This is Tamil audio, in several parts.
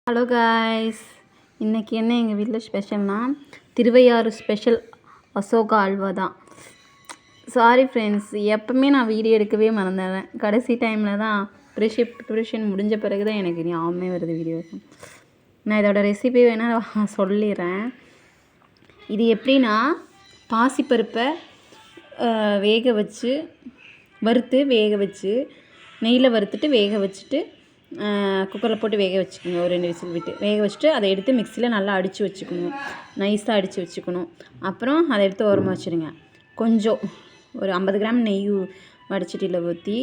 ஹலோ காய்ஸ், இன்றைக்கி என்ன எங்கள் வீட்டில் ஸ்பெஷல்னால் திருவையாறு ஸ்பெஷல் அசோகா அல்வா தான். சாரி ஃப்ரெண்ட்ஸ், எப்போவுமே நான் வீடியோ எடுக்கவே மறந்துடுறேன். கடைசி டைமில் தான் ப்ரிப்ரேஷன் முடிஞ்ச பிறகு தான் எனக்கு ஞாபகமே வருது வீடியோ. நான் இதோட ரெசிபி வேணால் சொல்லிடுறேன். இது எப்படின்னா, பாசிப்பருப்பை வேக வச்சு நெய்யில் வறுத்துட்டு வேக வச்சுட்டு குக்கரில் போட்டு வேக வச்சுக்கோங்க. ஒரு 2 விசில் விட்டு வேக வச்சுட்டு அதை எடுத்து மிக்சியில் நல்லா அடித்து வச்சுக்கணும். நைஸாக அடித்து வச்சுக்கணும். அப்புறம் அதை எடுத்து ஓரமாக வச்சுருங்க. கொஞ்சம் ஒரு 50 கிராம் நெய் வடச்சட்டியில் ஊற்றி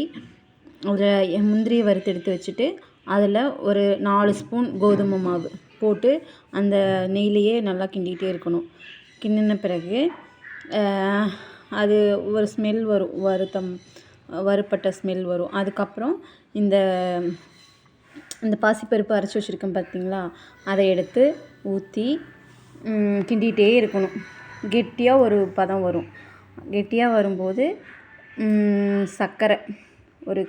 அதில் முந்திரியை வறுத்து எடுத்து வச்சுட்டு அதில் ஒரு 4 ஸ்பூன் கோதுமை மாவு போட்டு அந்த நெய்லேயே நல்லா கிண்டிகிட்டே இருக்கணும். கிண்டின பிறகு அது ஒரு ஸ்மெல் வரும், வறுப்பட்ட ஸ்மெல் வரும். அதுக்கப்புறம் இந்த பாசிப்பருப்பு அரைச்சி வச்சுருக்கேன் பார்த்தீங்களா, அதை எடுத்து ஊற்றி கிண்டிகிட்டே இருக்கணும். கெட்டியாக ஒரு பதம் வரும். கெட்டியாக வரும்போது சர்க்கரை ஒரு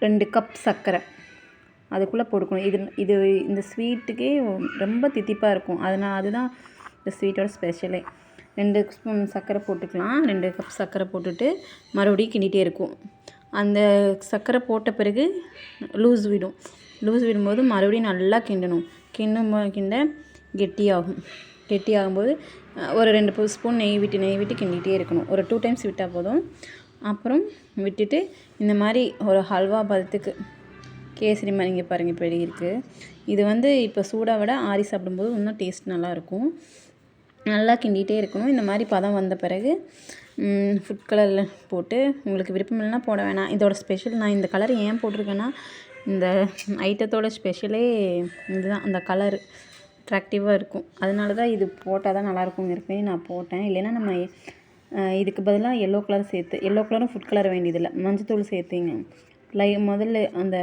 2 கப் சர்க்கரை அதுக்குள்ளே போட்டுக்கணும். இந்த ஸ்வீட்டுக்கே ரொம்ப தித்திப்பாக இருக்கும். அதுதான் இந்த ஸ்வீட்டோட ஸ்பெஷலே. 2 ஸ்பூன் சர்க்கரை போட்டுக்கலாம். 2 கப் சர்க்கரை போட்டுட்டு மறுபடியும் கிண்டிகிட்டே இருக்கும். அந்த சர்க்கரை போட்ட பிறகு லூஸ் விடும்போது மறுபடியும் நல்லா கிண்டணும். கிண்ட கெட்டியாகும்போது ஒரு 2 ஸ்பூன் நெய் விட்டு கிண்டிகிட்டே இருக்கணும். ஒரு 2 டைம்ஸ் விட்டால் போதும். அப்புறம் விட்டுட்டு இந்த மாதிரி ஒரு ஹல்வா பதத்துக்கு கேசரி மாதிரி இங்கே பாருங்கள் இப்படி இருக்குது. இது இப்போ சூடாக விட ஆறி சாப்பிடும்போது இன்னும் டேஸ்ட் நல்லாயிருக்கும். நல்லா கிண்டிகிட்டே இருக்கணும். இந்த மாதிரி பதம் வந்த பிறகு ஃபுட் கலரில் போட்டு, உங்களுக்கு விருப்பம் இல்லைனா போட வேணாம். இதோட ஸ்பெஷல் நான் இந்த கலர் ஏன் போட்டிருக்கேன்னா, இந்த ஐட்டத்தோட ஸ்பெஷலே இதுதான். அந்த கலர் அட்ராக்டிவாக இருக்கும். அதனால தான் இது போட்டால் தான் நல்லாயிருக்குங்கிறப்பே நான் போட்டேன். இல்லைன்னா நம்ம இதுக்கு பதிலாக எல்லோ கலரும் ஃபுட் கலர் வேண்டியதில்லை, மஞ்சத்தூள் சேர்த்திங்க. முதல்ல அந்த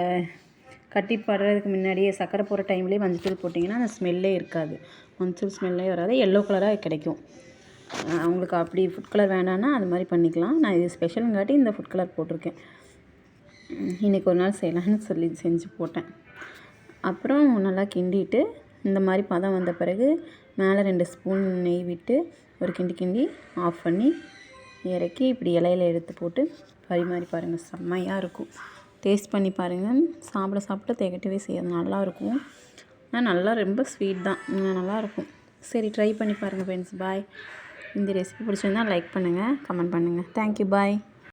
கட்டி படுறதுக்கு முன்னாடியே சர்க்கரை போடுற டைம்லேயே மஞ்சத்தூள் போட்டிங்கன்னா அந்த ஸ்மெல்லே இருக்காது. மஞ்சத்தூள் ஸ்மெல்லே வராது, எல்லோ கலராக கிடைக்கும். அவங்களுக்கு அப்படி ஃபுட் கலர் வேண்டான்னா அது மாதிரி பண்ணிக்கலாம். நான் இது ஸ்பெஷலுங்காட்டி இந்த ஃபுட் கலர் போட்டிருக்கேன். இன்றைக்கி ஒரு நாள் செய்யலான்னு செஞ்சு போட்டேன். அப்புறம் நல்லா கிண்டிட்டு இந்த மாதிரி பதம் வந்த பிறகு மேலே 2 ஸ்பூன் நெய் விட்டு ஒரு கிண்டி ஆஃப் பண்ணி இறக்கி இப்படி இலையில எடுத்து போட்டு பரிமாறி பாருங்கள். செம்மையாக இருக்கும். டேஸ்ட் பண்ணி பாருங்கள். சாப்பிட திகட்டவே செய்யாது, நல்லாயிருக்கும். ஆனால் நல்லா ரொம்ப ஸ்வீட் தான், நல்லாயிருக்கும். சரி, ட்ரை பண்ணி பாருங்கள் ஃப்ரெண்ட்ஸ். பாய். இந்த ரெசிபி பிடிச்சிருந்தால் லைக் பண்ணுங்கள், கமெண்ட் பண்ணுங்கள். தேங்க்யூ, பாய்.